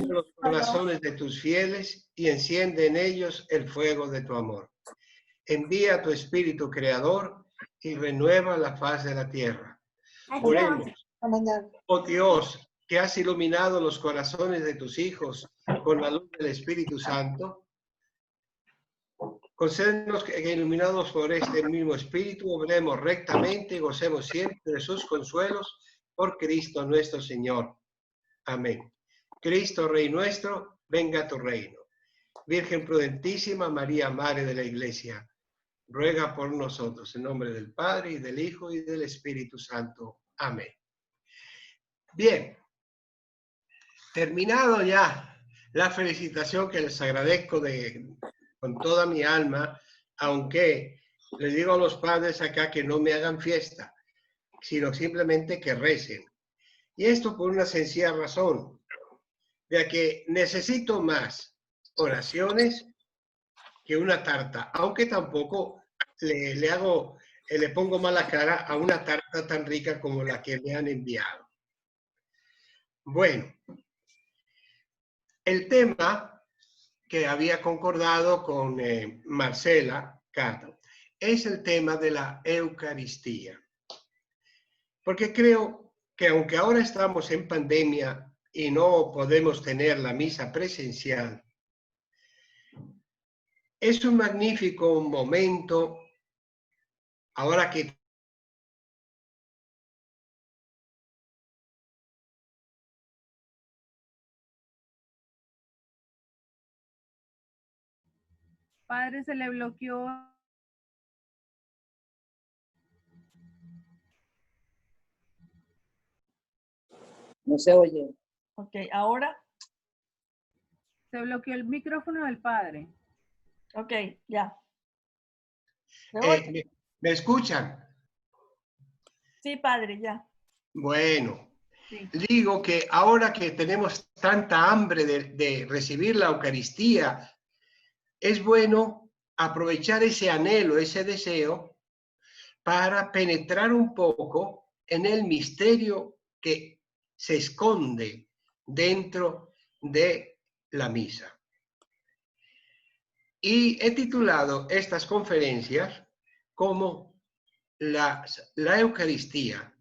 los corazones de tus fieles y enciende en ellos el fuego de tu amor. Envía tu Espíritu Creador y renueva la faz de la tierra. Oremos. Oh Dios, que has iluminado los corazones de tus hijos con la luz del Espíritu Santo, concédenos que iluminados por este mismo Espíritu, obremos rectamente y gocemos siempre de sus consuelos por Cristo nuestro Señor. Amén. Cristo, Rey nuestro, venga a tu reino. Virgen prudentísima, María, Madre de la Iglesia, ruega por nosotros, en nombre del Padre, y del Hijo, y del Espíritu Santo. Amén. Bien, terminado ya la felicitación que les agradezco con toda mi alma, aunque les digo a los padres acá que no me hagan fiesta, sino simplemente que recen. Y esto por una sencilla razón, de que necesito más oraciones que una tarta, aunque tampoco le pongo mala cara a una tarta tan rica como la que me han enviado. Bueno, el tema que había concordado con Marcela Cato es el tema de la Eucaristía. Porque creo que aunque ahora estamos en pandemia y no podemos tener la misa presencial, es un magnífico momento ahora que Padre, se le bloqueó. No se oye. Ok, ahora. Se bloqueó el micrófono del padre. Ok, ya. ¿Me escuchan? Sí, padre, ya. Bueno, sí. Digo que ahora que tenemos tanta hambre de recibir la Eucaristía, es bueno aprovechar ese anhelo, ese deseo, para penetrar un poco en el misterio que se esconde dentro de la misa. Y he titulado estas conferencias como la Eucaristía,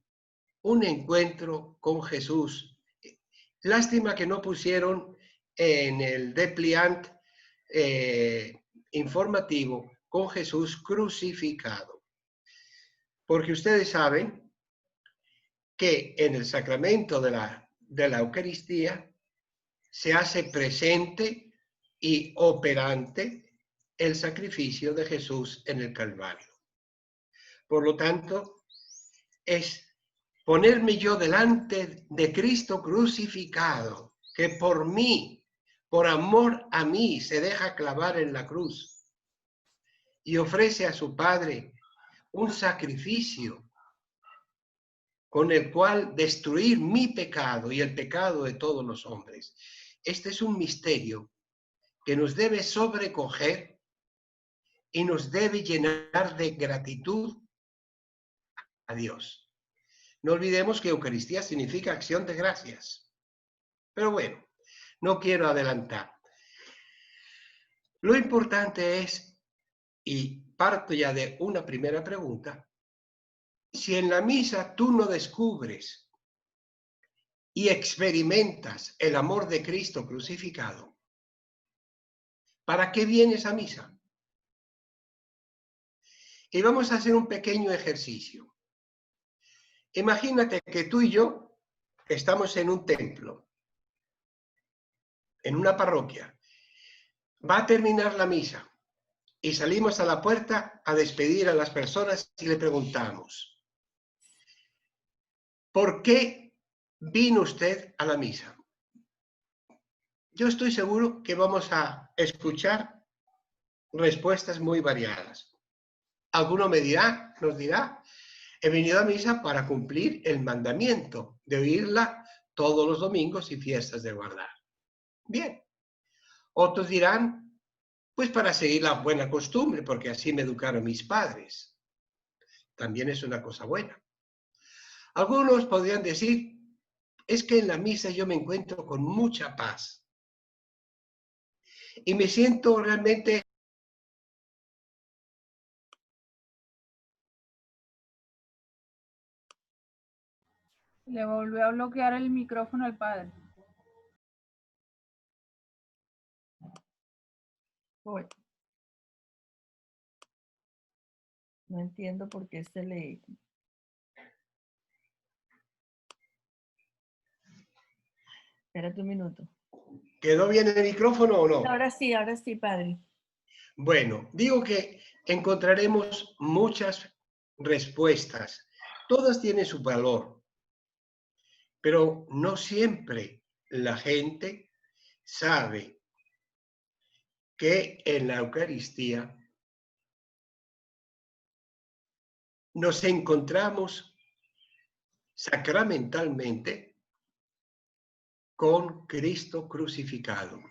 un encuentro con Jesús. Lástima que no pusieron en el depliant informativo con Jesús crucificado. Porque ustedes saben que en el sacramento de la Eucaristía se hace presente y operante el sacrificio de Jesús en el Calvario. Por lo tanto, es ponerme yo delante de Cristo crucificado, que por mí, por amor a mí, se deja clavar en la cruz y ofrece a su Padre un sacrificio con el cual destruir mi pecado y el pecado de todos los hombres. Este es un misterio que nos debe sobrecoger y nos debe llenar de gratitud a Dios. No olvidemos que Eucaristía significa acción de gracias. Pero bueno, no quiero adelantar. Lo importante es, y parto ya de una primera pregunta, si en la misa tú no descubres y experimentas el amor de Cristo crucificado, ¿para qué vienes a misa? Y vamos a hacer un pequeño ejercicio. Imagínate que tú y yo estamos en un templo, en una parroquia. Va a terminar la misa y salimos a la puerta a despedir a las personas y le preguntamos, ¿por qué vino usted a la misa? Yo estoy seguro que vamos a escuchar respuestas muy variadas. Alguno nos dirá, he venido a misa para cumplir el mandamiento de oírla todos los domingos y fiestas de guardar. Bien. Otros dirán, pues para seguir la buena costumbre, porque así me educaron mis padres. También es una cosa buena. Algunos podrían decir, es que en la misa yo me encuentro con mucha paz. y me siento realmente... Le volvió a bloquear el micrófono al padre. Voy. No entiendo por qué se le... Espérate un minuto. ¿Quedó bien el micrófono o no? Ahora sí, padre. Bueno, digo que encontraremos muchas respuestas. Todas tienen su valor, pero no siempre la gente sabe que en la Eucaristía nos encontramos sacramentalmente con Cristo crucificado,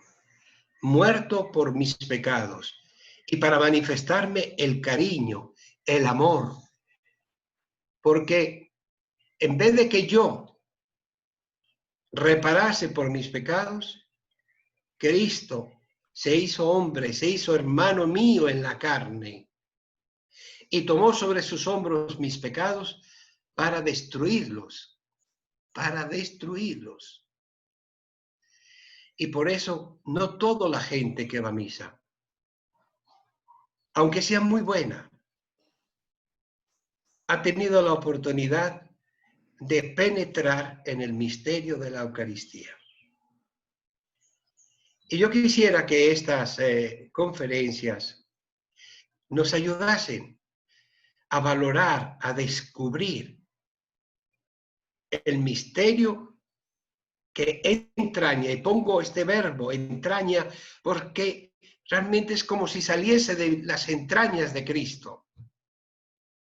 muerto por mis pecados, y para manifestarme el cariño, el amor, porque en vez de que yo reparase por mis pecados, Cristo se hizo hombre, se hizo hermano mío en la carne y tomó sobre sus hombros mis pecados para destruirlos, para destruirlos. Y por eso no toda la gente que va a misa, aunque sea muy buena, ha tenido la oportunidad de penetrar en el misterio de la Eucaristía. Y yo quisiera que estas conferencias nos ayudasen a valorar, a descubrir el misterio que entraña, y pongo este verbo, entraña, porque realmente es como si saliese de las entrañas de Cristo.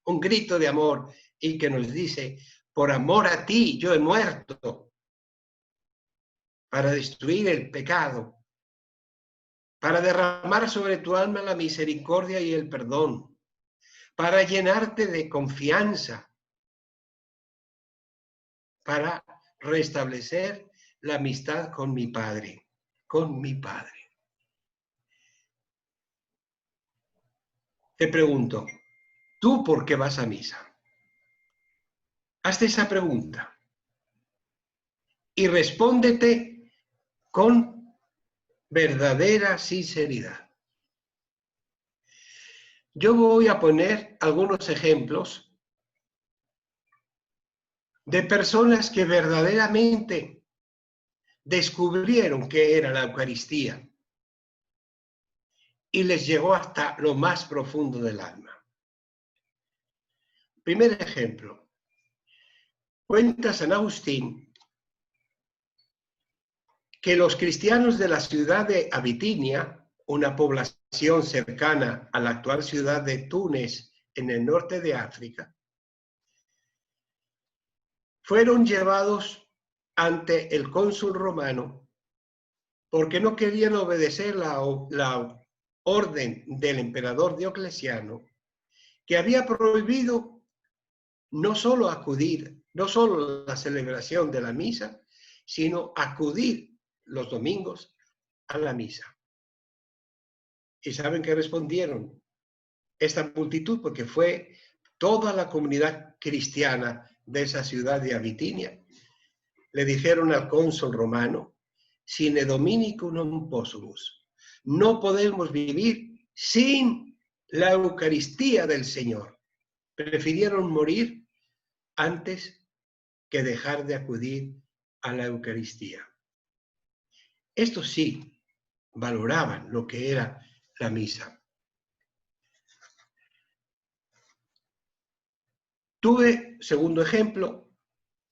Un grito de amor y que nos dice, por amor a ti yo he muerto para destruir el pecado, para derramar sobre tu alma la misericordia y el perdón, para llenarte de confianza, para restablecer la amistad con mi Padre, con mi Padre. Te pregunto, ¿tú por qué vas a misa? Hazte esa pregunta y respóndete con verdadera sinceridad. Yo voy a poner algunos ejemplos de personas que verdaderamente descubrieron qué era la Eucaristía y les llegó hasta lo más profundo del alma. Primer ejemplo. Cuenta San Agustín que los cristianos de la ciudad de Abitinia, una población cercana a la actual ciudad de Túnez en el norte de África, fueron llevados ante el cónsul romano porque no querían obedecer la orden del emperador Diocleciano, que había prohibido no solo acudir, no solo la celebración de la misa, sino acudir los domingos a la misa. ¿Y saben qué respondieron? Esta multitud, porque fue toda la comunidad cristiana de esa ciudad de Abitinia, le dijeron al cónsul romano, sine Dominicum non possumus, no podemos vivir sin la Eucaristía del Señor. Prefirieron morir antes que dejar de acudir a la Eucaristía. Estos sí valoraban lo que era la misa. Tuve, segundo ejemplo,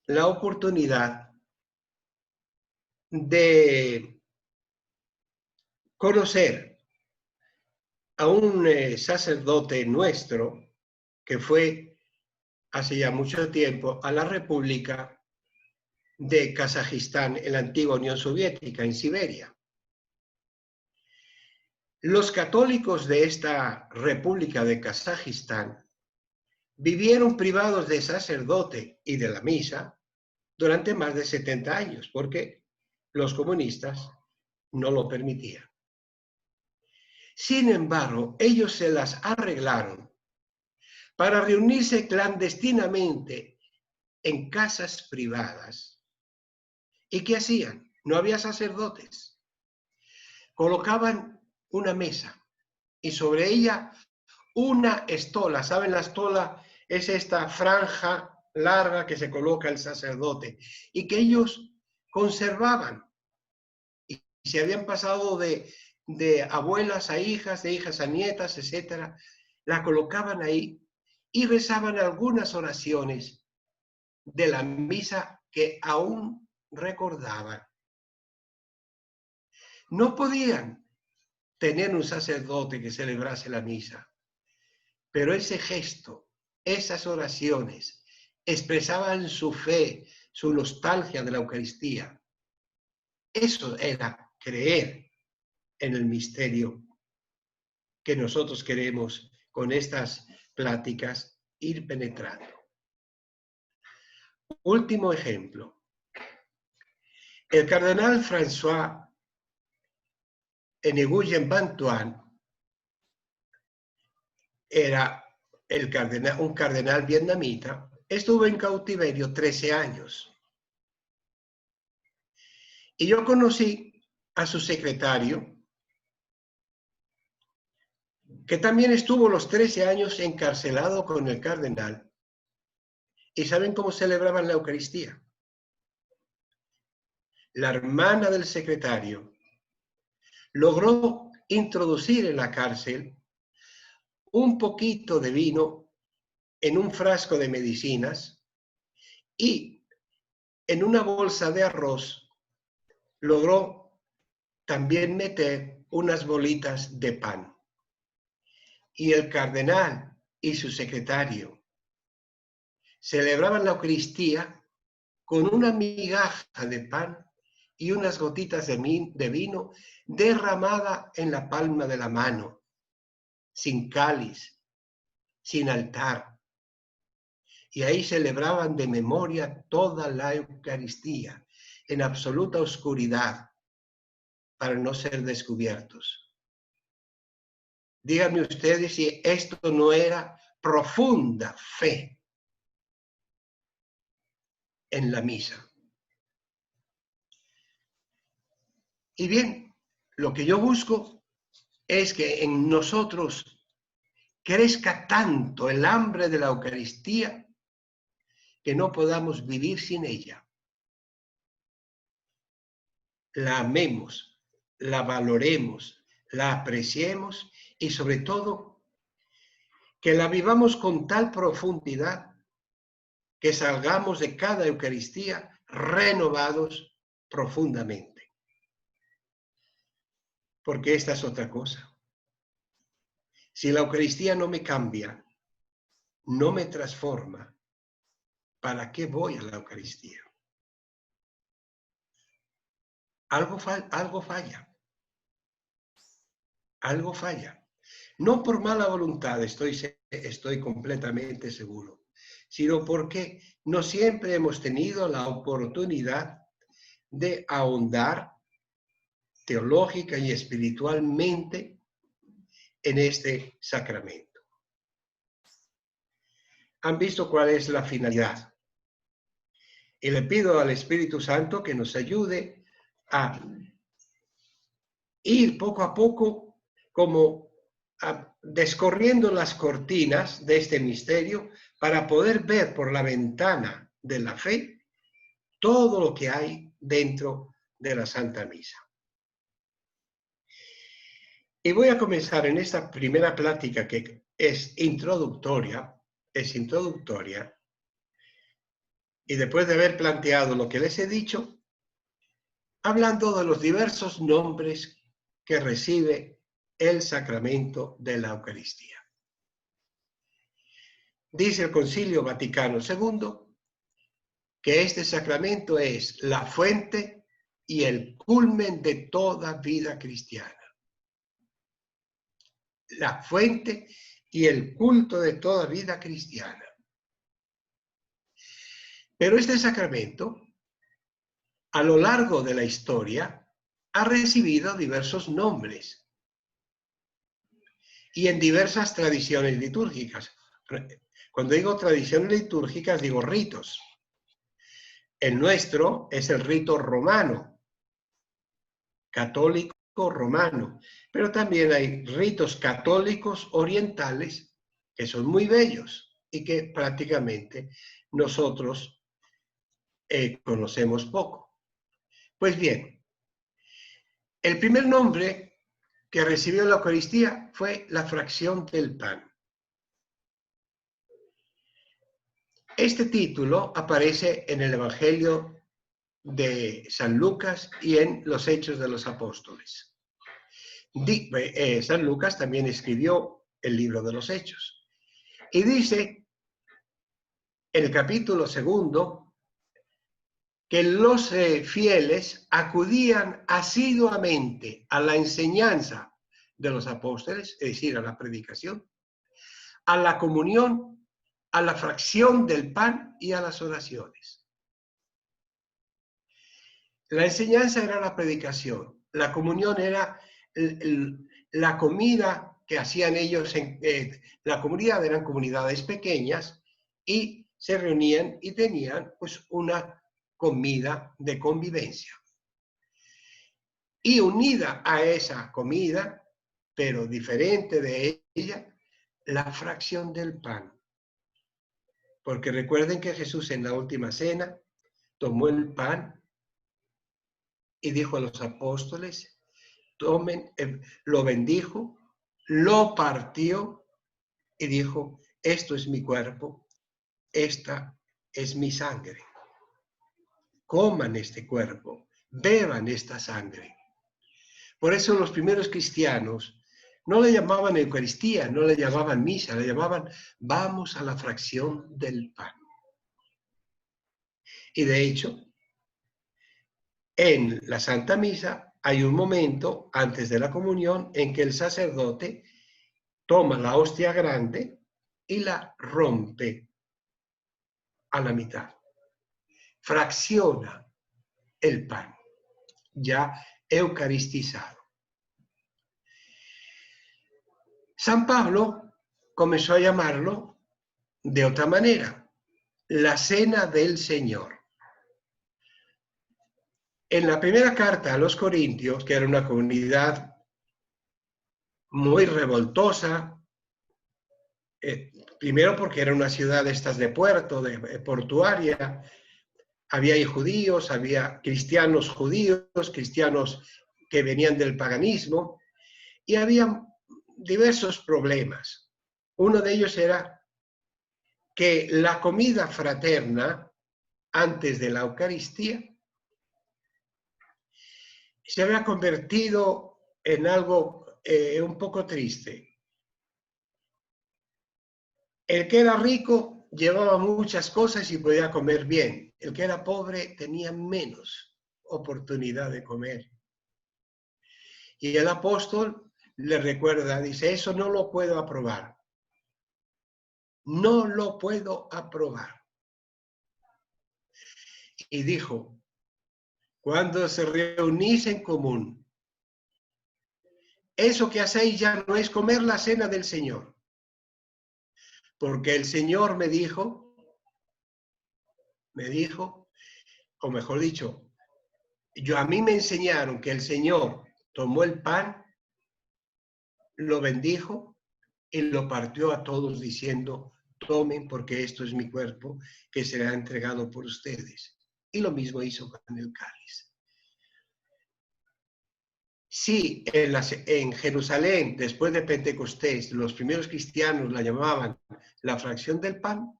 la oportunidad de conocer a un sacerdote nuestro que fue hace ya mucho tiempo a la República de Kazajistán, en la antigua Unión Soviética, en Siberia. Los católicos de esta República de Kazajistán vivieron privados de sacerdote y de la misa durante más de 70 años, porque los comunistas no lo permitían. Sin embargo, ellos se las arreglaron para reunirse clandestinamente en casas privadas. ¿Y qué hacían? No había sacerdotes. Colocaban una mesa y sobre ella una estola. ¿Saben la estola? Es esta franja larga que se coloca el sacerdote y que ellos conservaban. Y se habían pasado de abuelas a hijas, de hijas a nietas, etc. La colocaban ahí y rezaban algunas oraciones de la misa que aún recordaban. No podían tener un sacerdote que celebrase la misa, pero ese gesto, esas oraciones, expresaban su fe, su nostalgia de la Eucaristía. Eso era creer en el misterio que nosotros queremos con estas pláticas ir penetrando. Último ejemplo. El cardenal François Nguyen Van Thuan era un cardenal vietnamita. Estuvo en cautiverio 13 años. Y yo conocí a su secretario, que también estuvo los 13 años encarcelado con el cardenal. ¿Y saben cómo celebraban la Eucaristía? La hermana del secretario logró introducir en la cárcel un poquito de vino en un frasco de medicinas y en una bolsa de arroz logró también meter unas bolitas de pan. Y el cardenal y su secretario celebraban la Eucaristía con una migaja de pan y unas gotitas de vino derramada en la palma de la mano, sin cáliz, sin altar. Y ahí celebraban de memoria toda la Eucaristía, en absoluta oscuridad, para no ser descubiertos. Díganme ustedes si esto no era profunda fe en la misa. Y bien, lo que yo busco es que en nosotros crezca tanto el hambre de la Eucaristía que no podamos vivir sin ella. La amemos, la valoremos, la apreciemos y sobre todo que la vivamos con tal profundidad que salgamos de cada Eucaristía renovados profundamente. Porque esta es otra cosa. Si la Eucaristía no me cambia, no me transforma, ¿para qué voy a la Eucaristía? Algo falla. Algo falla. No por mala voluntad, estoy completamente seguro, sino porque no siempre hemos tenido la oportunidad de ahondar teológica y espiritualmente en este sacramento. ¿Han visto cuál es la finalidad? Y le pido al Espíritu Santo que nos ayude a ir poco a poco como descorriendo las cortinas de este misterio para poder ver por la ventana de la fe todo lo que hay dentro de la Santa Misa. Y voy a comenzar en esta primera plática que es introductoria, y después de haber planteado lo que les he dicho, hablando de los diversos nombres que recibe el sacramento de la Eucaristía. Dice el Concilio Vaticano II que este sacramento es la fuente y el culmen de toda vida cristiana. La fuente y el culto de toda vida cristiana. Pero este sacramento, a lo largo de la historia, ha recibido diversos nombres. y en diversas tradiciones litúrgicas. Cuando digo tradiciones litúrgicas, digo ritos. El nuestro es el rito romano, católico romano, pero también hay ritos católicos orientales que son muy bellos y que prácticamente nosotros conocemos poco. Pues bien, el primer nombre que recibió la Eucaristía fue la fracción del pan. Este título aparece en el Evangelio de San Lucas y en los Hechos de los Apóstoles. San Lucas también escribió el libro de los Hechos. Y dice en el capítulo 2 que los fieles acudían asiduamente a la enseñanza de los apóstoles, es decir, a la predicación, a la comunión, a la fracción del pan y a las oraciones. La enseñanza era la predicación, la comunión era la comida que hacían ellos. La comunidad eran comunidades pequeñas y se reunían y tenían pues una comida de convivencia. Y unida a esa comida, pero diferente de ella, la fracción del pan. Porque recuerden que Jesús en la última cena tomó el pan y dijo a los apóstoles, tomen, lo bendijo, lo partió y dijo, esto es mi cuerpo, esta es mi sangre. Coman este cuerpo, beban esta sangre. Por eso los primeros cristianos no le llamaban Eucaristía, no le llamaban misa, le llamaban vamos a la fracción del pan. Y de hecho, en la Santa Misa hay un momento antes de la comunión en que el sacerdote toma la hostia grande y la rompe a la mitad. Fracciona el pan, ya eucaristizado. San Pablo comenzó a llamarlo de otra manera, la cena del Señor. En la primera carta a los Corintios, que era una comunidad muy revoltosa, primero porque era una ciudad de estas de puerto, portuaria, había ahí judíos, había cristianos judíos, cristianos que venían del paganismo, y había diversos problemas. Uno de ellos era que la comida fraterna, antes de la Eucaristía, se había convertido en algo un poco triste. El que era rico llevaba muchas cosas y podía comer bien. El que era pobre tenía menos oportunidad de comer. Y el apóstol le recuerda, dice, eso no lo puedo aprobar. No lo puedo aprobar. Y dijo, cuando se reunís en común, eso que hacéis ya no es comer la cena del Señor. Porque el Señor me dijo, o mejor dicho, a mí me enseñaron que el Señor tomó el pan, lo bendijo y lo partió a todos diciendo, tomen porque esto es mi cuerpo que será entregado por ustedes. Y lo mismo hizo con el cáliz. Sí, en Jerusalén, después de Pentecostés, los primeros cristianos la llamaban la fracción del pan,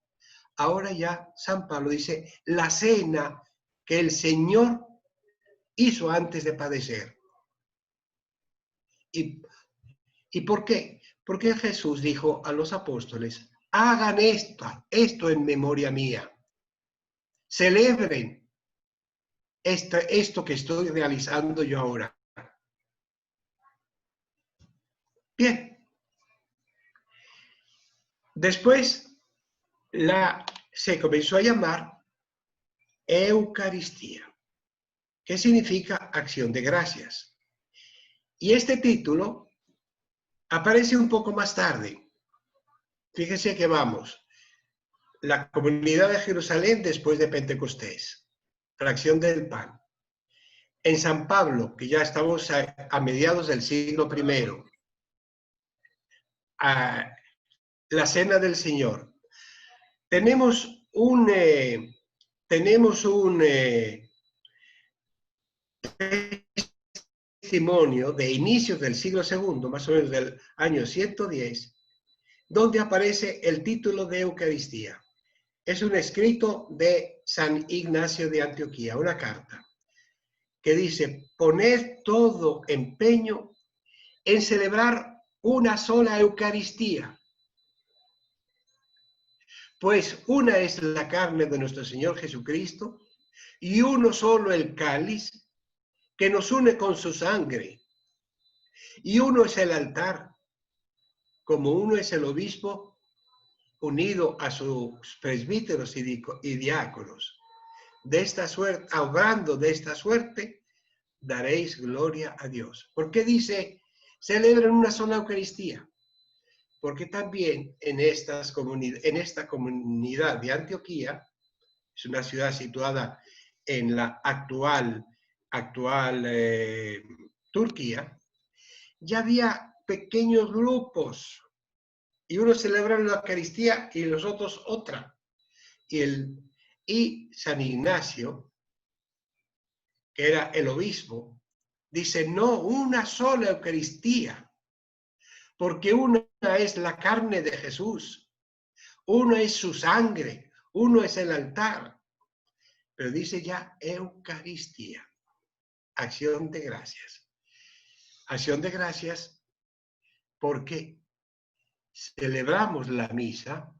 ahora ya San Pablo dice la cena que el Señor hizo antes de padecer. ¿Y por qué? Porque Jesús dijo a los apóstoles, hagan esto en memoria mía. Celebren esto que estoy realizando yo ahora. Bien. Después se comenzó a llamar Eucaristía, que significa acción de gracias. Y este título aparece un poco más tarde. Fíjese que vamos, la comunidad de Jerusalén después de Pentecostés, fracción del pan. En San Pablo, que ya estamos a mediados del siglo I, a la Cena del Señor. Tenemos un testimonio de inicios del siglo II, más o menos del año 110, donde aparece el título de Eucaristía. Es un escrito de San Ignacio de Antioquía, una carta, que dice: poned todo empeño en celebrar una sola Eucaristía, pues una es la carne de nuestro Señor Jesucristo y uno solo el cáliz que nos une con su sangre, y uno es el altar, como uno es el obispo unido a sus presbíteros y diáconos. De esta suerte, obrando de esta suerte, daréis gloria a Dios. ¿Por qué dice celebren una sola Eucaristía? Porque también en esta comunidad de Antioquía, es una ciudad situada en la actual Turquía, ya había pequeños grupos, y unos celebran la Eucaristía y los otros otra. Y San Ignacio, que era el obispo, dice: no, una sola Eucaristía, porque una es la carne de Jesús, uno es su sangre, uno es el altar. Pero dice ya Eucaristía, acción de gracias. Acción de gracias porque celebramos la misa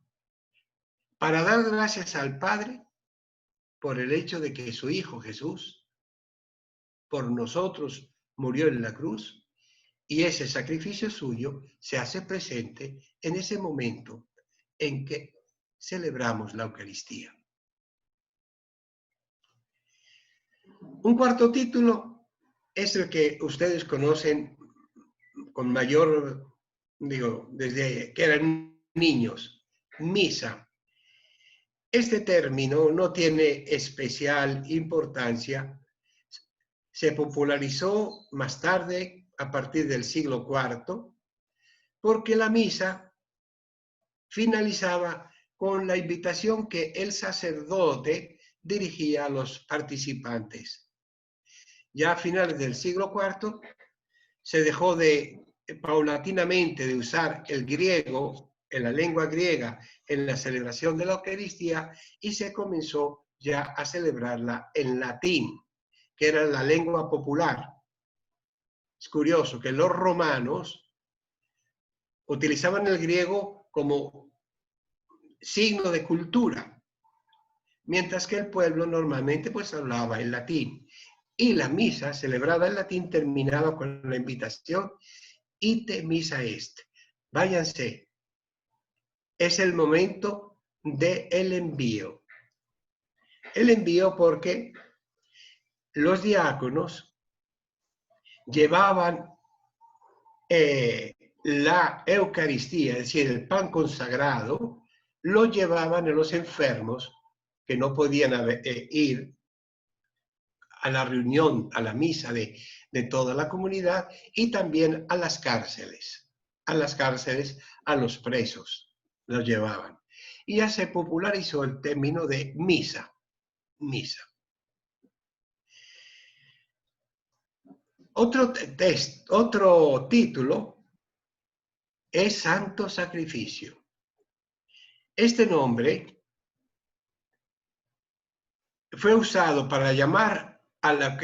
para dar gracias al Padre por el hecho de que su Hijo Jesús por nosotros murió en la cruz, y ese sacrificio suyo se hace presente en ese momento en que celebramos la Eucaristía. Un cuarto título es el que ustedes conocen con mayor, desde que eran niños: misa. Este término no tiene especial importancia. Se popularizó más tarde, a partir del siglo IV, porque la misa finalizaba con la invitación que el sacerdote dirigía a los participantes. Ya a finales del siglo IV se dejó paulatinamente de usar el griego, en la lengua griega, en la celebración de la Eucaristía, y se comenzó ya a celebrarla en latín, que era la lengua popular. Es curioso que los romanos utilizaban el griego como signo de cultura, mientras que el pueblo normalmente pues hablaba en latín. Y la misa celebrada en latín terminaba con la invitación: ite missa est, váyanse. Es el momento del envío. El envío porque los diáconos llevaban la Eucaristía, es decir, el pan consagrado, lo llevaban a los enfermos que no podían ir a la reunión, a la misa de toda la comunidad, y también a las cárceles. A los presos los llevaban. Y ya se popularizó el término de misa. Misa. Otro título es Santo Sacrificio. Este nombre fue usado para llamar a la,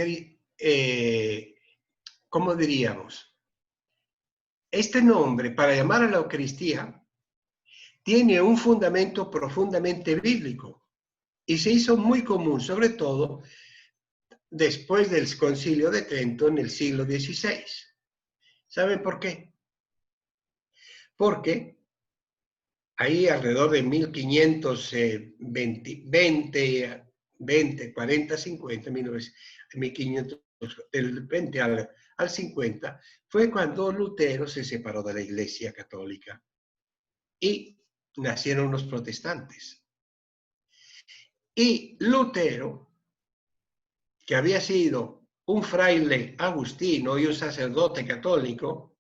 ¿cómo diríamos? Este nombre para llamar a la Eucaristía tiene un fundamento profundamente bíblico y se hizo muy común, sobre todo después del Concilio de Trento en el siglo XVI. ¿Saben por qué? Porque ahí alrededor de 1520, 40, 50, 1520, del 20 al 50, fue cuando Lutero se separó de la Iglesia Católica y nacieron los protestantes. Y Lutero, que había sido un fraile agustino y un sacerdote católico,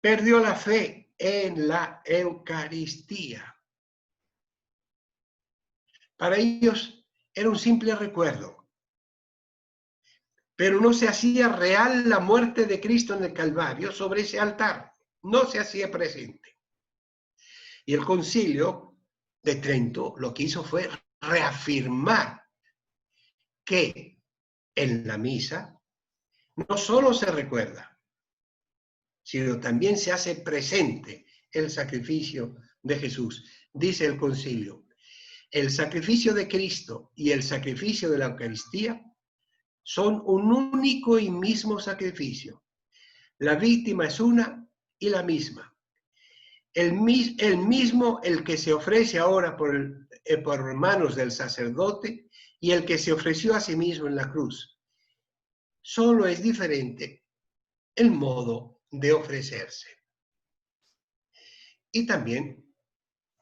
perdió la fe en la Eucaristía. Para ellos era un simple recuerdo, pero no se hacía real la muerte de Cristo en el Calvario sobre ese altar, no se hacía presente. Y el Concilio de Trento lo que hizo fue reafirmar que en la misa no solo se recuerda, sino también se hace presente el sacrificio de Jesús. Dice el Concilio: el sacrificio de Cristo y el sacrificio de la Eucaristía son un único y mismo sacrificio. La víctima es una y la misma. El mismo el que se ofrece ahora por manos del sacerdote y el que se ofreció a sí mismo en la cruz. Solo es diferente el modo de ofrecerse. Y también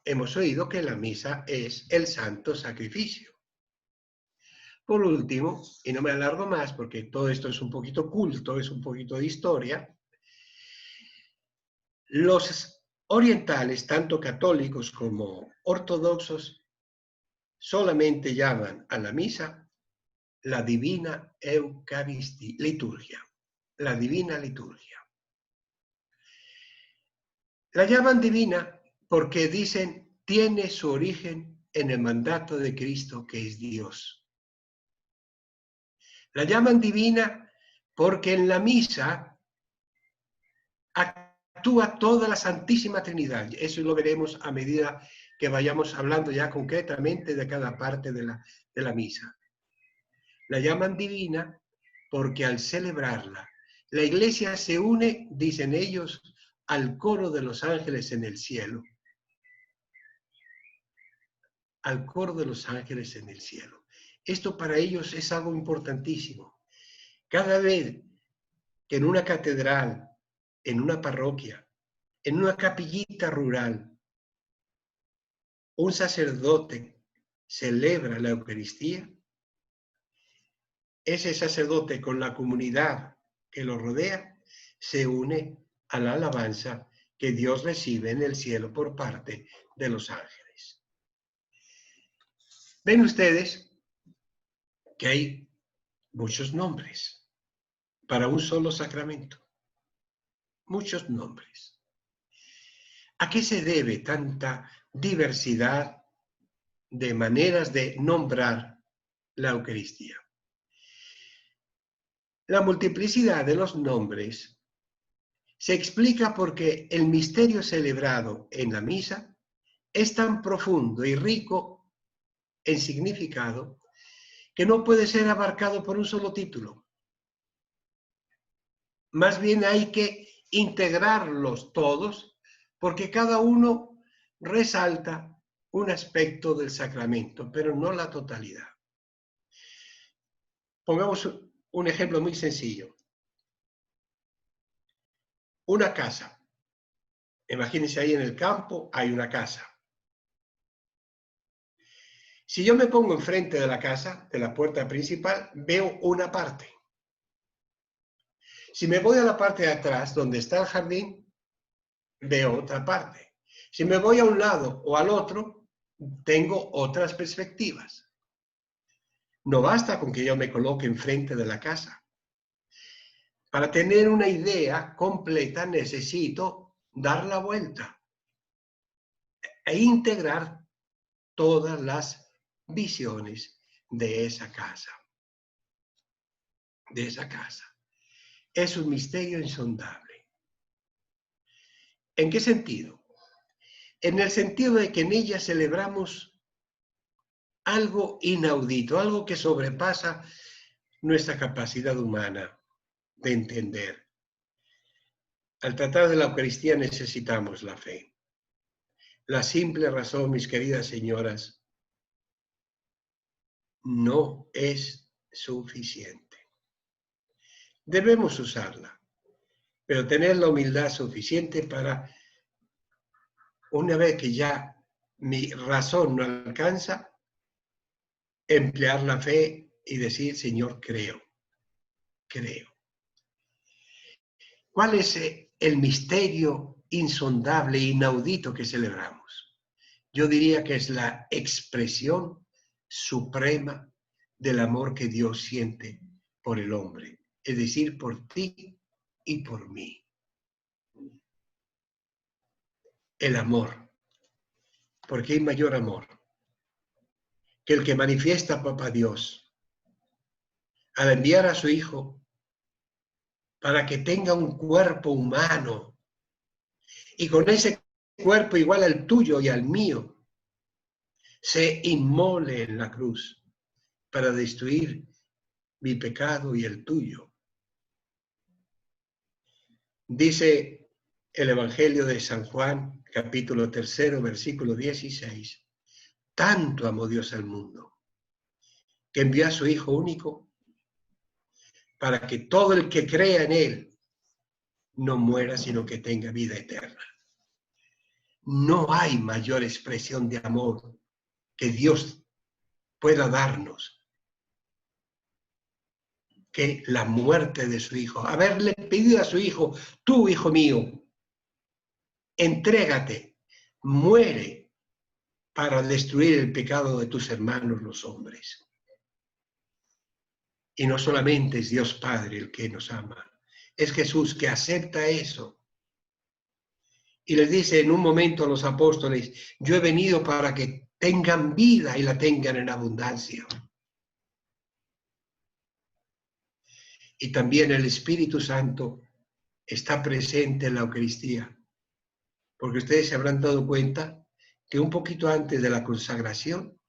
hemos oído que la misa es el santo sacrificio. Por último, y no me alargo más porque todo esto es un poquito culto, es un poquito de historia, los orientales, tanto católicos como ortodoxos, solamente llaman a la misa la divina Eucaristía, liturgia, la divina liturgia. La llaman divina porque dicen tiene su origen en el mandato de Cristo, que es Dios. La llaman divina porque en la misa actúa toda la Santísima Trinidad. Eso lo veremos a medida que vayamos hablando ya concretamente de cada parte de la misa. La llaman divina porque al celebrarla, la Iglesia se une, dicen ellos, al coro de los ángeles en el cielo. Al coro de los ángeles en el cielo. Esto para ellos es algo importantísimo. Cada vez que en una catedral, en una parroquia, en una capillita rural, un sacerdote celebra la Eucaristía, ese sacerdote con la comunidad que lo rodea se une a la alabanza que Dios recibe en el cielo por parte de los ángeles. Ven ustedes que hay muchos nombres para un solo sacramento. Muchos nombres. ¿A qué se debe tanta diversidad de maneras de nombrar la Eucaristía? La multiplicidad de los nombres se explica porque el misterio celebrado en la misa es tan profundo y rico en significado que no puede ser abarcado por un solo título. Más bien hay que integrarlos todos porque cada uno resalta un aspecto del sacramento, pero no la totalidad. Pongamos un ejemplo muy sencillo. Una casa. Imagínense ahí en el campo hay una casa. Si yo me pongo enfrente de la casa, de la puerta principal, veo una parte. Si me voy a la parte de atrás, donde está el jardín, veo otra parte. Si me voy a un lado o al otro, tengo otras perspectivas. No basta con que yo me coloque enfrente de la casa. Para tener una idea completa necesito dar la vuelta e integrar todas las visiones de esa casa. De esa casa. Es un misterio insondable. ¿En qué sentido? En el sentido de que en ella celebramos algo inaudito, algo que sobrepasa nuestra capacidad humana de entender. Al tratar de la Eucaristía necesitamos la fe. La simple razón, mis queridas señoras, no es suficiente. debemos usarla, pero tener la humildad suficiente para, una vez que ya mi razón no alcanza, emplear la fe y decir, Señor, creo. ¿Cuál es el misterio insondable, inaudito que celebramos? Yo diría que es la expresión suprema del amor que Dios siente por el hombre, es decir, por ti y por mí. El amor. Porque hay mayor amor que el que manifiesta Papá Dios al enviar a su Hijo para que tenga un cuerpo humano y con ese cuerpo igual al tuyo y al mío se inmole en la cruz para destruir mi pecado y el tuyo. Dice el Evangelio de San Juan, capítulo 3, versículo 16, tanto amó Dios al mundo, que envió a su Hijo único para que todo el que crea en Él no muera, sino que tenga vida eterna. No hay mayor expresión de amor que Dios pueda darnos que la muerte de su Hijo. Haberle pedido a su Hijo, tú, hijo mío, entrégate, muere para destruir el pecado de tus hermanos los hombres. Y no solamente es Dios Padre el que nos ama, es Jesús que acepta eso. Y les dice en un momento a los apóstoles, yo he venido para que tengan vida y la tengan en abundancia. Y también el Espíritu Santo está presente en la Eucaristía. Porque ustedes se habrán dado cuenta que un poquito antes de la consagración,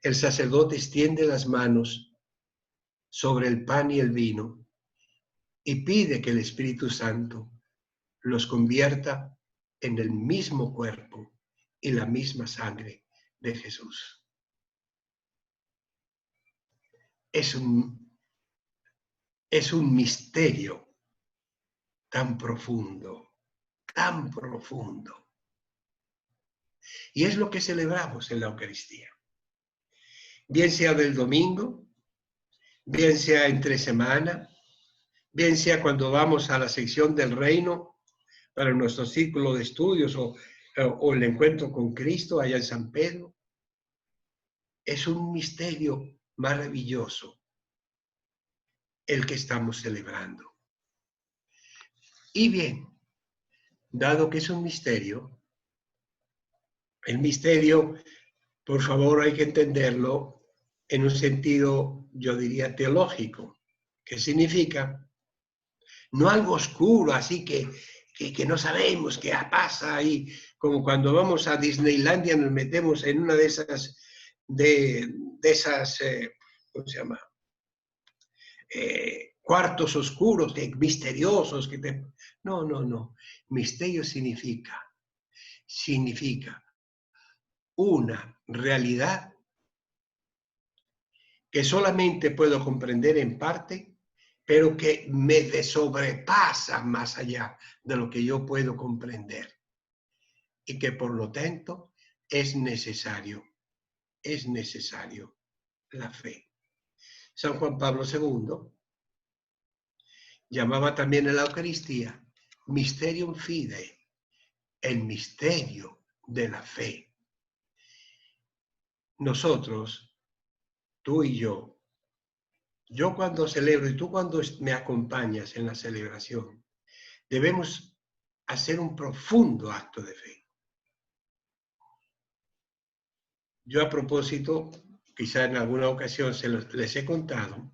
el sacerdote extiende las manos sobre el pan y el vino y pide que el Espíritu Santo los convierta en el mismo cuerpo y la misma sangre de Jesús. Es un misterio tan profundo, tan profundo. Y es lo que celebramos en la Eucaristía. Bien sea del domingo, bien sea entre semana, bien sea cuando vamos a la sección del reino para nuestro círculo de estudios o el encuentro con Cristo allá en San Pedro. Es un misterio maravilloso el que estamos celebrando. Y bien, dado que es un misterio, el misterio, por favor, hay que entenderlo en un sentido, yo diría, teológico, que significa no algo oscuro, así que no sabemos qué pasa ahí, como cuando vamos a Disneylandia nos metemos en una de esas, ¿cómo se llama? Cuartos oscuros, misteriosos. No. Misterio significa una realidad que solamente puedo comprender en parte, pero que me sobrepasa más allá de lo que yo puedo comprender. Y que por lo tanto es necesario la fe. San Juan Pablo II llamaba también a la Eucaristía Mysterium Fidei, el misterio de la fe. Nosotros, tú y yo cuando celebro y tú cuando me acompañas en la celebración, debemos hacer un profundo acto de fe. Yo a propósito, quizá en alguna ocasión les he contado,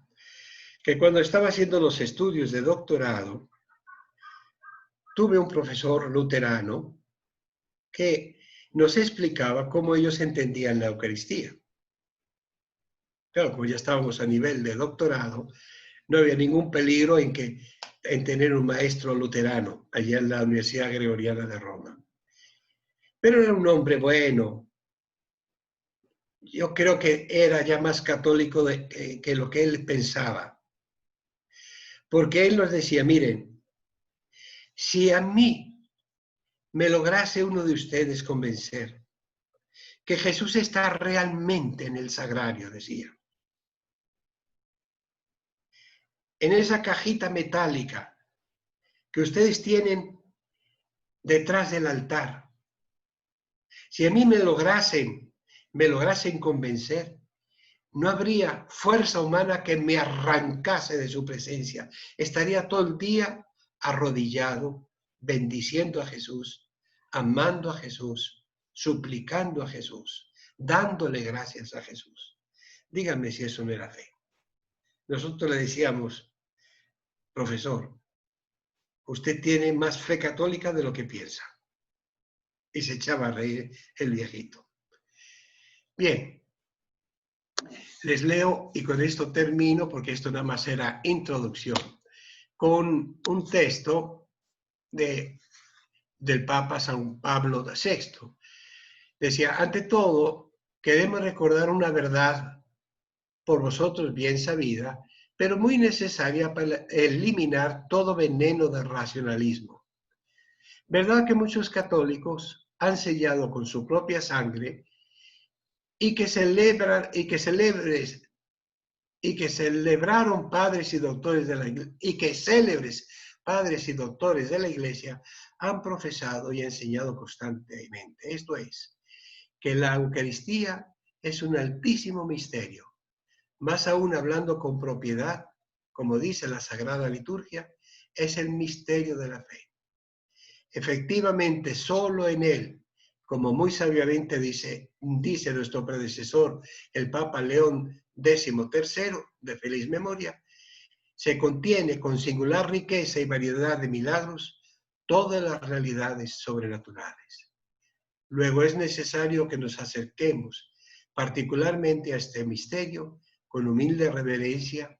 que cuando estaba haciendo los estudios de doctorado, tuve un profesor luterano que nos explicaba cómo ellos entendían la Eucaristía. Claro, como ya estábamos a nivel de doctorado, no había ningún peligro en tener un maestro luterano allá en la Universidad Gregoriana de Roma. Pero era un hombre bueno. Yo creo que era ya más católico que lo que él pensaba. Porque él nos decía, miren, si a mí me lograse uno de ustedes convencer que Jesús está realmente en el sagrario, decía, en esa cajita metálica que ustedes tienen detrás del altar, si a mí me lograsen convencer, no habría fuerza humana que me arrancase de su presencia. Estaría todo el día arrodillado, bendiciendo a Jesús, amando a Jesús, suplicando a Jesús, dándole gracias a Jesús. Díganme si eso no era fe. Nosotros le decíamos, profesor, usted tiene más fe católica de lo que piensa. Y se echaba a reír el viejito. Bien. Les leo, y con esto termino, porque esto nada más era introducción, con un texto del Papa San Pablo VI. Decía, ante todo, queremos recordar una verdad por vosotros bien sabida, pero muy necesaria para eliminar todo veneno del racionalismo. ¿Verdad que muchos católicos han sellado con su propia sangre y que celebraron padres y doctores de la Iglesia, y que célebres padres y doctores de la Iglesia han profesado y enseñado constantemente? Esto es, que la Eucaristía es un altísimo misterio, más aún hablando con propiedad, como dice la Sagrada Liturgia, es el misterio de la fe. Efectivamente, solo en él, como muy sabiamente dice nuestro predecesor, el Papa León XIII, de feliz memoria, se contiene con singular riqueza y variedad de milagros todas las realidades sobrenaturales. Luego es necesario que nos acerquemos particularmente a este misterio con humilde reverencia,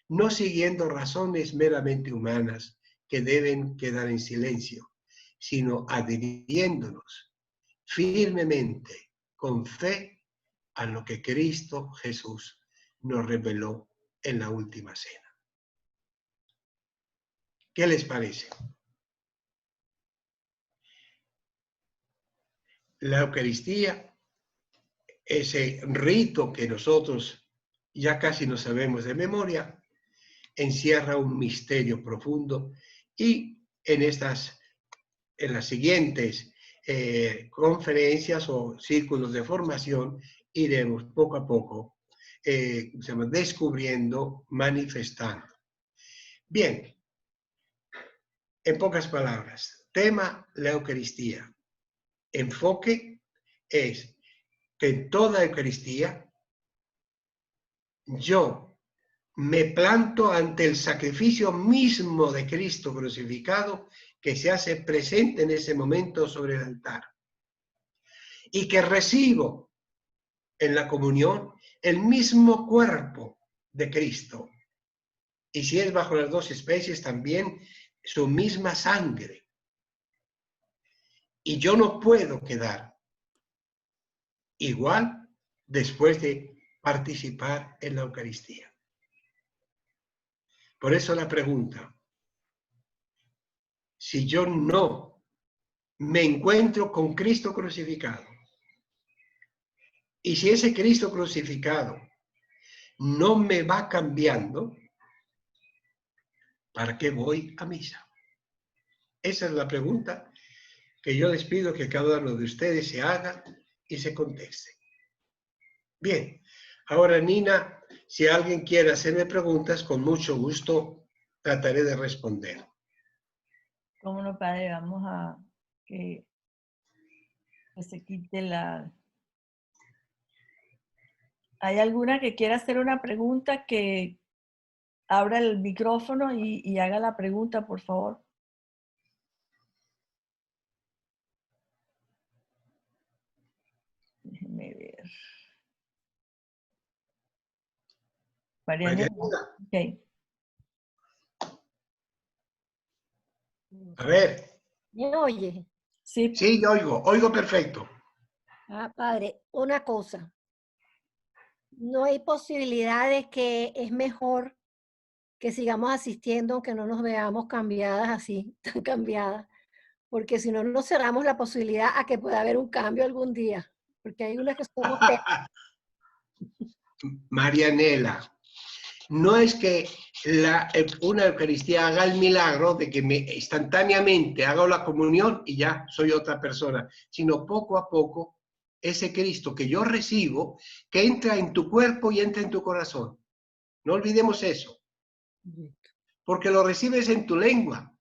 no siguiendo razones meramente humanas que deben quedar en silencio, sino adhiriéndonos firmemente, con fe, a lo que Cristo Jesús nos reveló en la última cena. ¿Qué les parece? La Eucaristía, ese rito que nosotros ya casi no sabemos de memoria, encierra un misterio profundo, y en las siguientes conferencias o círculos de formación iremos poco a poco descubriendo, manifestando. Bien, en pocas palabras, tema la Eucaristía. Enfoque es que en toda Eucaristía yo me planto ante el sacrificio mismo de Cristo crucificado que se hace presente en ese momento sobre el altar, y que recibo en la comunión el mismo cuerpo de Cristo, y si es bajo las dos especies también su misma sangre, y yo no puedo quedar igual después de participar en la Eucaristía. Por eso la pregunta, si yo no me encuentro con Cristo crucificado, y si ese Cristo crucificado no me va cambiando, ¿para qué voy a misa? Esa es la pregunta que yo les pido que cada uno de ustedes se haga y se conteste. Bien, ahora Nina, si alguien quiere hacerme preguntas, con mucho gusto trataré de responder. ¿Cómo no, padre? Vamos a que se quite la... ¿Hay alguna que quiera hacer una pregunta? Que abra el micrófono y haga la pregunta, por favor. Déjenme ver. Mariana. Ok. A ver. ¿Me oye? Sí. Sí, yo oigo perfecto. Ah, padre, una cosa. No hay posibilidad de que es mejor que sigamos asistiendo, aunque no nos veamos cambiadas así, tan cambiadas, porque si no nos cerramos la posibilidad a que pueda haber un cambio algún día, porque hay unas que somos Marianela, no es que una Eucaristía haga el milagro de que instantáneamente hago la comunión y ya soy otra persona, sino poco a poco ese Cristo que yo recibo, que entra en tu cuerpo y entra en tu corazón. No olvidemos eso, porque lo recibes en tu lengua,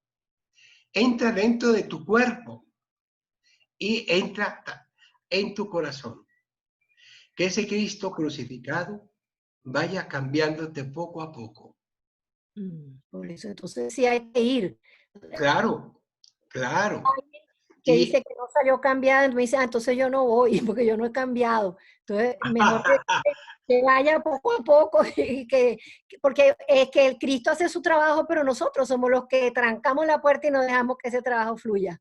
entra dentro de tu cuerpo y entra en tu corazón. Que ese Cristo crucificado vaya cambiándote poco a poco. Por eso, entonces sí hay que ir. Claro, claro. Que dice que no salió cambiada, me dice, entonces yo no voy, porque yo no he cambiado. Entonces, mejor que vaya poco a poco, y porque es que el Cristo hace su trabajo, pero nosotros somos los que trancamos la puerta y no dejamos que ese trabajo fluya.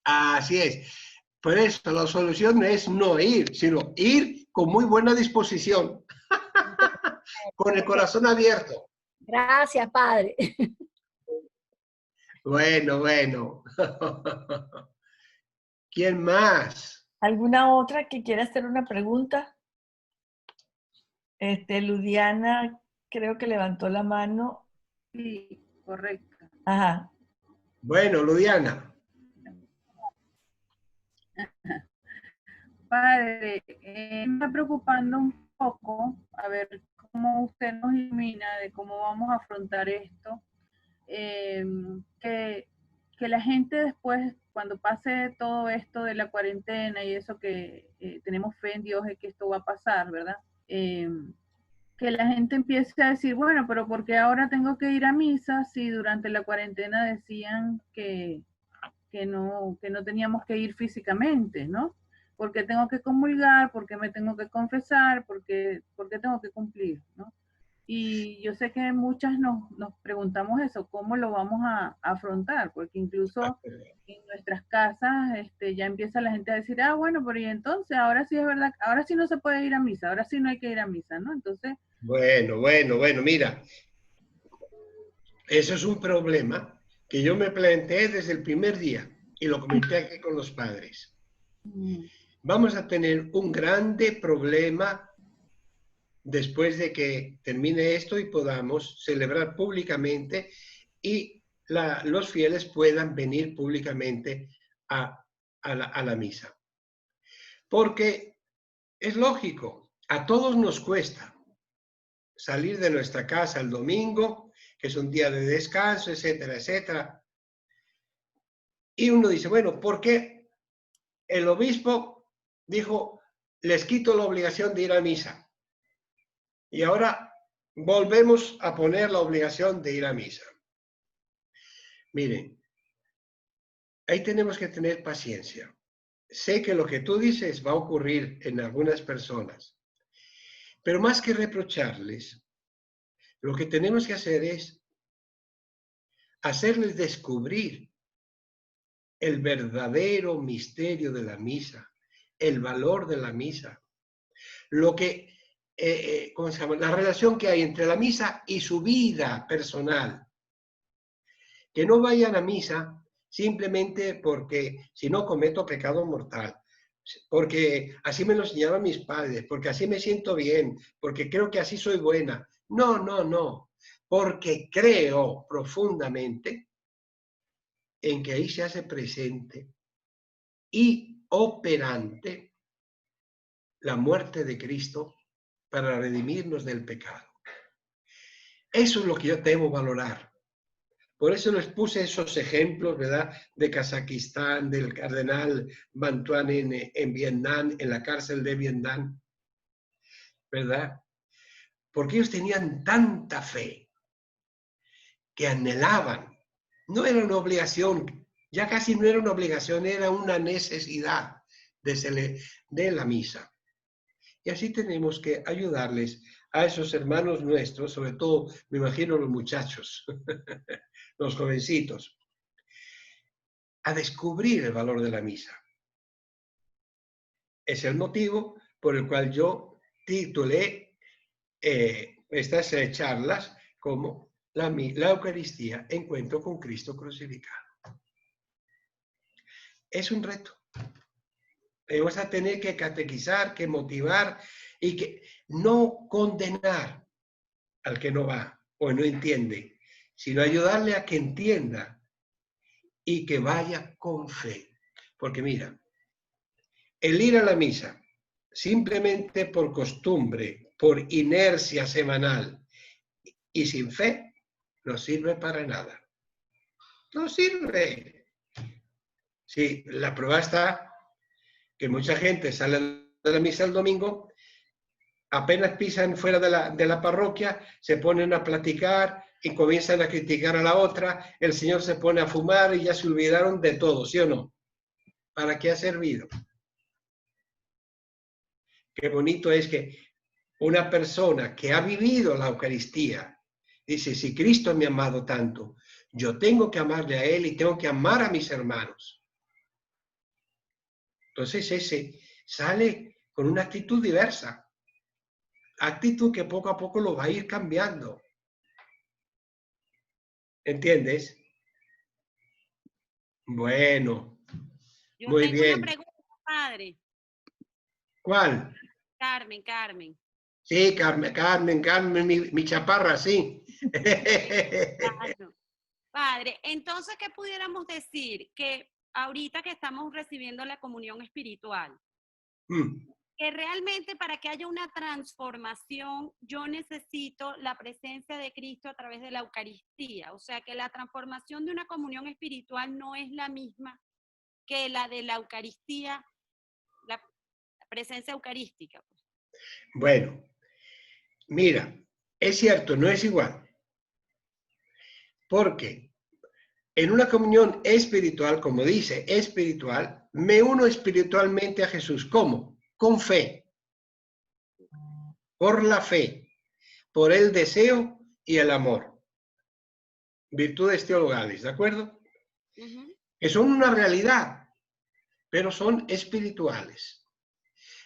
Así es. Por eso la solución no es no ir, sino ir con muy buena disposición, con el corazón abierto. Gracias, Padre. Bueno, bueno. ¿Quién más? ¿Alguna otra que quiera hacer una pregunta? Ludiana creo que levantó la mano. Sí, correcto. Ajá. Bueno, Ludiana. Padre, me está preocupando un poco, a ver cómo usted nos ilumina de cómo vamos a afrontar esto. Que la gente después, cuando pase todo esto de la cuarentena y eso que tenemos fe en Dios de que esto va a pasar, ¿verdad? Que la gente empiece a decir, bueno, pero ¿por qué ahora tengo que ir a misa si durante la cuarentena decían que no teníamos que ir físicamente, ¿no? Porque tengo que comulgar, porque me tengo que confesar, porque tengo que cumplir, ¿no? Y yo sé que muchas nos preguntamos eso, ¿cómo lo vamos a afrontar? Porque incluso en nuestras casas ya empieza la gente a decir, bueno, pero y entonces, ahora sí es verdad, ahora sí no se puede ir a misa, ahora sí no hay que ir a misa, ¿no? Entonces... Bueno, mira, eso es un problema que yo me planteé desde el primer día y lo comenté aquí con los padres. Vamos a tener un grande problema después de que termine esto y podamos celebrar públicamente y los fieles puedan venir públicamente a la misa. Porque es lógico, a todos nos cuesta salir de nuestra casa el domingo, que es un día de descanso, etcétera, etcétera. Y uno dice, bueno, ¿por qué el obispo dijo, les quito la obligación de ir a misa? Y ahora volvemos a poner la obligación de ir a misa. Miren, ahí tenemos que tener paciencia. Sé que lo que tú dices va a ocurrir en algunas personas, pero más que reprocharles, lo que tenemos que hacer es hacerles descubrir el verdadero misterio de la misa, el valor de la misa, lo que, ¿cómo se llama? La relación que hay entre la misa y su vida personal. Que no vayan a misa simplemente porque si no cometo pecado mortal, porque así me lo enseñaron mis padres, porque así me siento bien, porque creo que así soy buena. No, no, no, porque creo profundamente en que ahí se hace presente y operante la muerte de Cristo para redimirnos del pecado. Eso es lo que yo debo valorar. Por eso les puse esos ejemplos, ¿verdad? De Kazajistán, del cardenal Bantuan en Vietnam, en la cárcel de Vietnam, ¿verdad? Porque ellos tenían tanta fe que anhelaban. No era una obligación, ya casi no era una obligación, era una necesidad de la misa. Y así tenemos que ayudarles a esos hermanos nuestros, sobre todo, me imagino, los muchachos, los jovencitos, a descubrir el valor de la misa. Es el motivo por el cual yo titulé estas charlas como la Eucaristía, encuentro con Cristo crucificado. Es un reto. Vamos a tener que catequizar, que motivar y que no condenar al que no va o no entiende, sino ayudarle a que entienda y que vaya con fe. Porque mira, el ir a la misa simplemente por costumbre, por inercia semanal y sin fe, no sirve para nada. No sirve. Sí, la prueba está que mucha gente sale de la misa el domingo, apenas pisan fuera de la parroquia, se ponen a platicar y comienzan a criticar a la otra, el Señor se pone a fumar y ya se olvidaron de todo, ¿sí o no? ¿Para qué ha servido? Qué bonito es que una persona que ha vivido la Eucaristía dice, si Cristo me ha amado tanto, yo tengo que amarle a Él y tengo que amar a mis hermanos. Entonces ese sale con una actitud diversa, actitud que poco a poco lo va a ir cambiando. ¿Entiendes? Bueno, Yo muy tengo bien. una pregunta, padre. ¿Cuál? Carmen. Sí, Carmen, mi chaparra, sí. Claro. Padre, entonces, ¿qué pudiéramos decir? Que ahorita que estamos recibiendo la comunión espiritual, que realmente para que haya una transformación, yo necesito la presencia de Cristo a través de la Eucaristía. O sea, que la transformación de una comunión espiritual no es la misma que la de la Eucaristía, la presencia eucarística. Bueno, mira, es cierto, no es igual. Porque en una comunión espiritual, como dice, espiritual, me uno espiritualmente a Jesús. ¿Cómo? Con fe. Por la fe. Por el deseo y el amor. Virtudes teologales, ¿de acuerdo? Que son una realidad, pero son espirituales.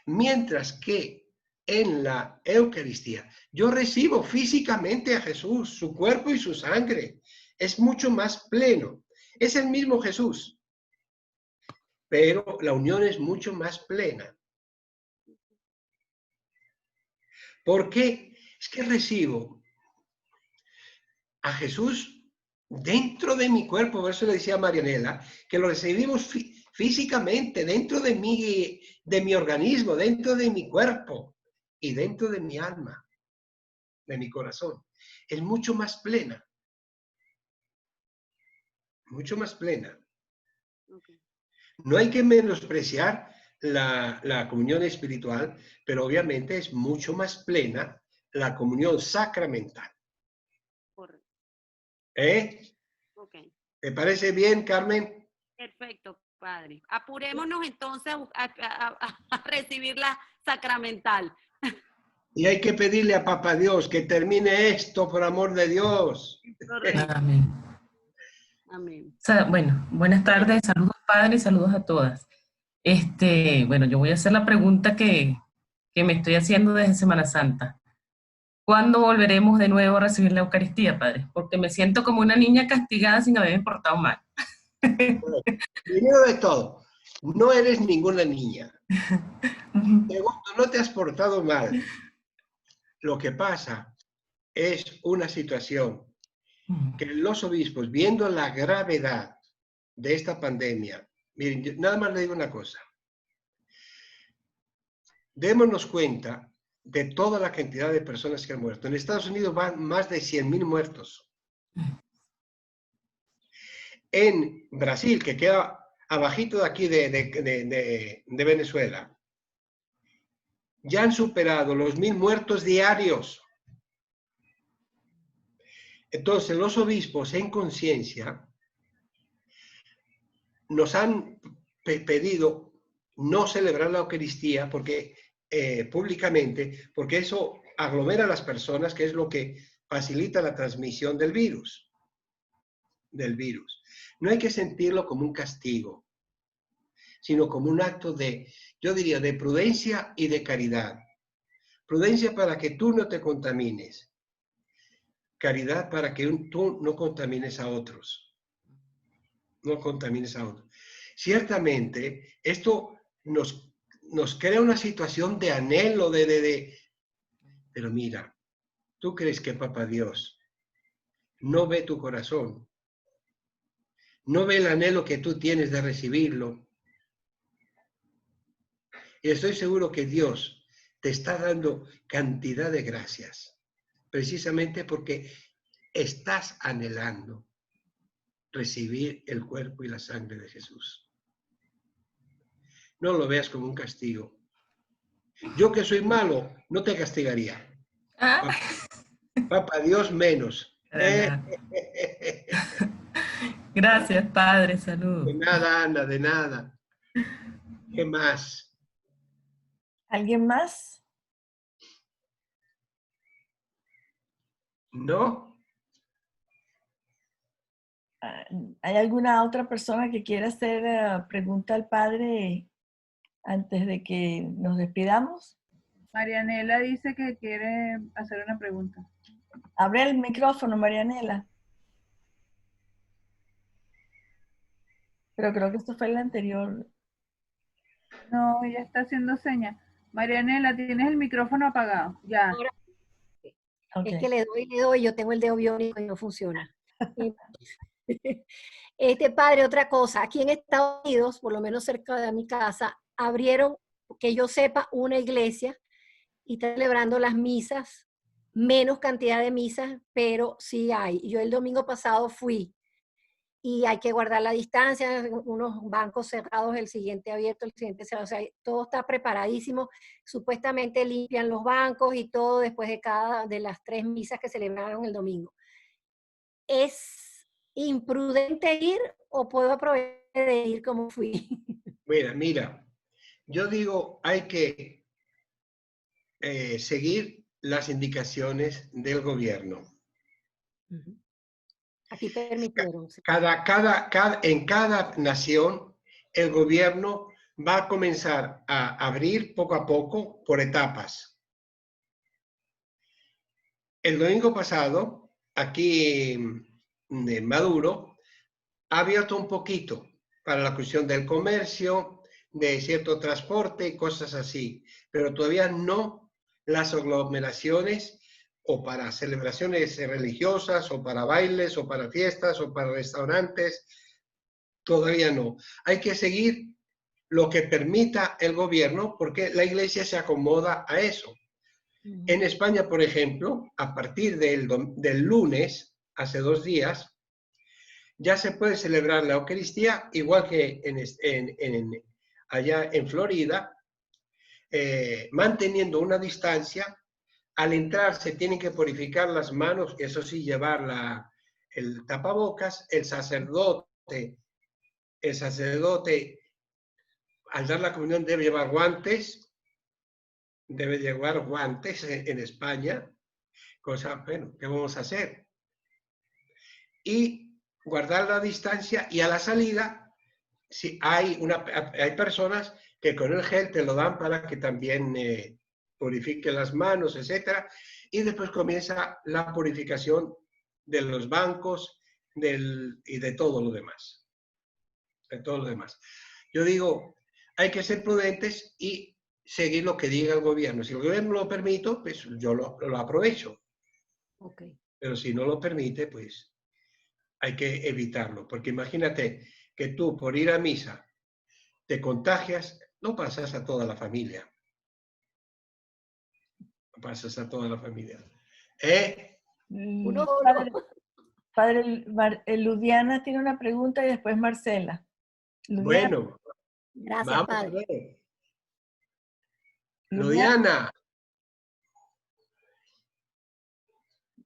Mientras que en la Eucaristía yo recibo físicamente a Jesús, su cuerpo y su sangre. Es mucho más pleno. Es el mismo Jesús, pero la unión es mucho más plena. ¿Por qué? Es que recibo a Jesús dentro de mi cuerpo. Por eso le decía a Marianela que lo recibimos físicamente, dentro de mi organismo, dentro de mi cuerpo y dentro de mi alma, de mi corazón. Es mucho más plena. Mucho más plena. Okay. No hay que menospreciar la comunión espiritual, pero obviamente es mucho más plena la comunión sacramental. Correcto. ¿Eh? Okay. ¿Te parece bien, Carmen? Perfecto, padre. Apurémonos entonces a recibir la sacramental. Y hay que pedirle a Papá Dios que termine esto por amor de Dios. Correcto. Amén. Amén. Bueno, buenas tardes, saludos padres, saludos a todas. Bueno, yo voy a hacer la pregunta que me estoy haciendo desde Semana Santa. ¿Cuándo volveremos de nuevo a recibir la Eucaristía, padre? Porque me siento como una niña castigada sin haberme portado mal. Primero de todo, no eres ninguna niña. Segundo, no te has portado mal. Lo que pasa es una situación que los obispos, viendo la gravedad de esta pandemia, miren, yo nada más le digo una cosa. Démonos cuenta de toda la cantidad de personas que han muerto. En Estados Unidos van más de 100.000 muertos. En Brasil, que queda abajito de aquí de Venezuela, ya han superado los 1.000 muertos diarios. Entonces, los obispos en conciencia nos han pedido no celebrar la Eucaristía porque, públicamente, porque eso aglomera a las personas, que es lo que facilita la transmisión del virus. No hay que sentirlo como un castigo, sino como un acto de, yo diría, de prudencia y de caridad. Prudencia para que tú no te contamines. caridad para que tú no contamines a otros. No contamines a otros. Ciertamente, esto nos crea una situación de anhelo, pero mira, ¿tú crees que Papá Dios no ve tu corazón? ¿No ve el anhelo que tú tienes de recibirlo? Y estoy seguro que Dios te está dando cantidad de gracias, precisamente porque estás anhelando recibir el cuerpo y la sangre de Jesús. No lo veas como un castigo. Yo que soy malo, no te castigaría. Ah, Papá Dios menos. para nada. Gracias, Padre, salud. De nada, Ana, de nada. ¿Qué más? ¿Alguien más? ¿No? ¿Hay alguna otra persona que quiera hacer pregunta al Padre antes de que nos despidamos? Marianela dice que quiere hacer una pregunta. Abre el micrófono, Marianela. Pero creo que esto fue el anterior. No, ella está haciendo señas. Marianela, tienes el micrófono apagado. Ya. Ahora, Okay. es que le doy, yo tengo el dedo biónico y no funciona. Padre, otra cosa, aquí en Estados Unidos, por lo menos cerca de mi casa, abrieron, que yo sepa, una iglesia y está celebrando las misas, menos cantidad de misas, pero sí hay. Yo el domingo pasado fui y hay que guardar la distancia, unos bancos cerrados, el siguiente abierto, el siguiente cerrado, o sea, todo está preparadísimo, supuestamente limpian los bancos y todo después de las 3 misas que celebraron el domingo. ¿Es imprudente ir o puedo aprovechar de ir como fui? Mira, yo digo, hay que seguir las indicaciones del gobierno. Aquí permitieron. En cada nación, el gobierno va a comenzar a abrir poco a poco por etapas. El domingo pasado, aquí en Maduro, ha abierto un poquito para la cuestión del comercio, de cierto transporte y cosas así, pero todavía no las aglomeraciones o para celebraciones religiosas, o para bailes, o para fiestas, o para restaurantes, todavía no. Hay que seguir lo que permita el gobierno, porque la iglesia se acomoda a eso. En España, por ejemplo, a partir del lunes, hace 2 días, ya se puede celebrar la Eucaristía, igual que allá en Florida, manteniendo una distancia. Al entrar se tienen que purificar las manos, eso sí, llevar el tapabocas. El sacerdote, al dar la comunión, debe llevar guantes. Debe llevar guantes en España. Cosa, bueno, ¿qué vamos a hacer? Y guardar la distancia, y a la salida, si hay personas que con el gel te lo dan para que también purifique las manos, etcétera, y después comienza la purificación de los bancos y de todo lo demás. De todo lo demás. Yo digo, hay que ser prudentes y seguir lo que diga el gobierno. Si el gobierno lo permite, pues yo lo aprovecho. Okay. Pero si no lo permite, pues hay que evitarlo. Porque imagínate que tú, por ir a misa, te contagias, no pasas a toda la familia. No pasas a toda la familia. Padre Ludiana tiene una pregunta y después Marcela. Ludiana. Bueno, gracias, vamos padre. a ver. Ludiana.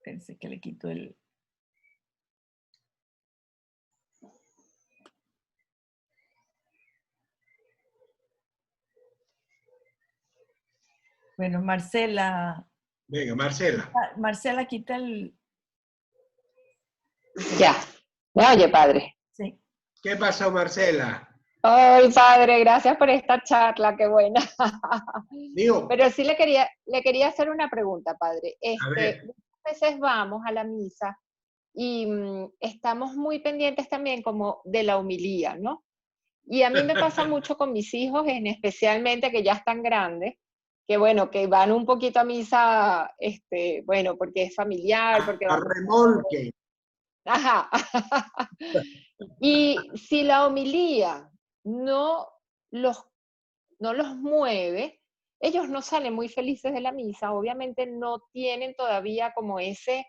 Pensé que le quito el... Bueno, Marcela. Venga, Marcela. Marcela, quita el... Ya. ¿Me oye, padre? Sí. ¿Qué pasó, Marcela? Ay, padre, gracias por esta charla, qué buena. Digo. Pero sí le quería hacer una pregunta, padre. A ver. veces vamos a la misa y estamos muy pendientes también como de la homilía, ¿no? Y a mí me pasa mucho con mis hijos, especialmente que ya están grandes, que bueno, que van un poquito a misa, bueno, porque es familiar, porque A vamos... remolque. Ajá. Y si la homilía no los mueve, ellos no salen muy felices de la misa, obviamente no tienen todavía como ese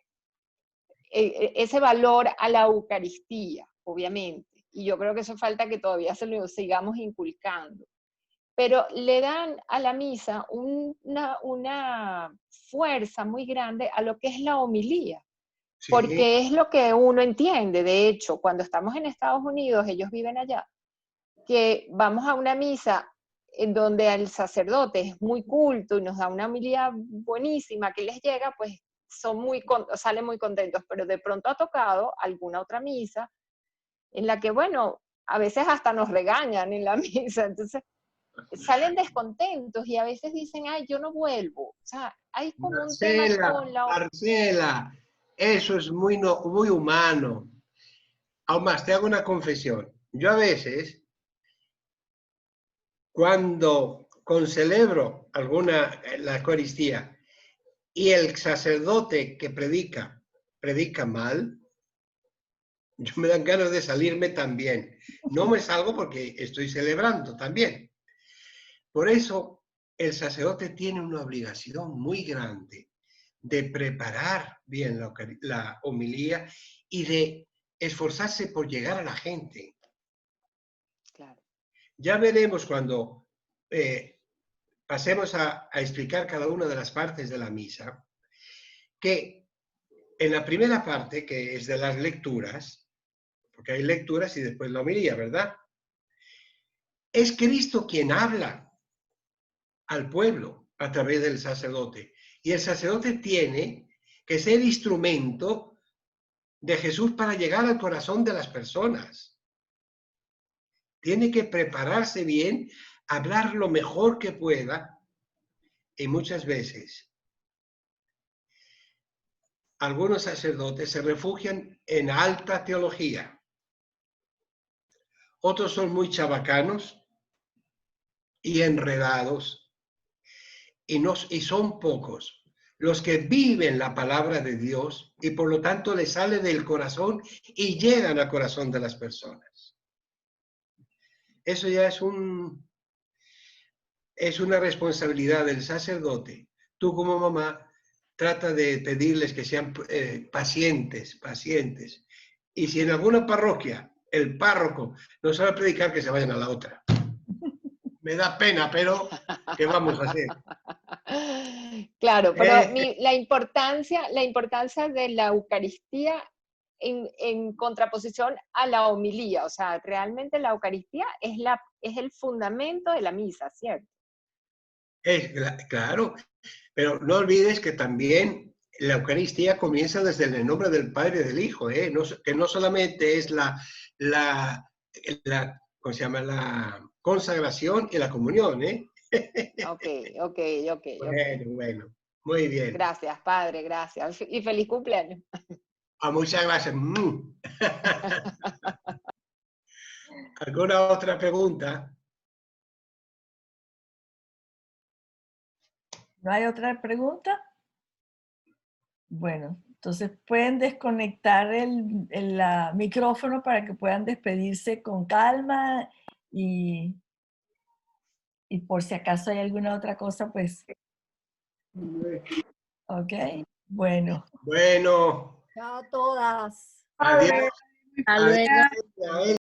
valor a la Eucaristía, obviamente. Y yo creo que eso falta que todavía se lo sigamos inculcando. Pero le dan a la misa una fuerza muy grande a lo que es la homilía. Sí. Porque es lo que uno entiende. De hecho, cuando estamos en Estados Unidos, ellos viven allá, que vamos a una misa en donde el sacerdote es muy culto y nos da una homilía buenísima que les llega, pues salen muy contentos. Pero de pronto ha tocado alguna otra misa en la que, bueno, a veces hasta nos regañan en la misa. Entonces, salen descontentos y a veces dicen, ay, yo no vuelvo. O sea, hay como un tema con la... Marcela, eso es muy humano. Aún más, te hago una confesión. Yo a veces, cuando concelebro la Eucaristía y el sacerdote que predica mal, yo me dan ganas de salirme también. No me salgo porque estoy celebrando también. Por eso, el sacerdote tiene una obligación muy grande de preparar bien la homilía y de esforzarse por llegar a la gente. Claro. Ya veremos cuando pasemos a explicar cada una de las partes de la misa, que en la primera parte, que es de las lecturas, porque hay lecturas y después la homilía, ¿verdad? Es Cristo quien habla al pueblo a través del sacerdote. Y el sacerdote tiene que ser instrumento de Jesús para llegar al corazón de las personas. Tiene que prepararse bien, hablar lo mejor que pueda, y muchas veces algunos sacerdotes se refugian en alta teología. Otros son muy chabacanos y enredados, y son pocos los que viven la palabra de Dios y por lo tanto les sale del corazón y llegan al corazón de las personas. Eso ya es una responsabilidad del sacerdote. Tú como mamá trata de pedirles que sean pacientes. Y si en alguna parroquia el párroco no sabe predicar, que se vayan a la otra. Me da pena, pero ¿qué vamos a hacer? Claro, pero la importancia de la Eucaristía en contraposición a la homilía, o sea, realmente la Eucaristía es el fundamento de la misa, ¿cierto? Claro, pero no olvides que también la Eucaristía comienza desde el nombre del Padre y del Hijo, que no solamente es ¿cómo se llama? La consagración y la comunión, Ok. Bueno, muy bien. Gracias, Padre, gracias. Y feliz cumpleaños. Muchas gracias. ¿Alguna otra pregunta? ¿No hay otra pregunta? Bueno, entonces pueden desconectar el micrófono para que puedan despedirse con calma y por si acaso hay alguna otra cosa, pues. Ok, bueno. Bueno. Chao a todas. Adiós. Hasta luego. Adiós.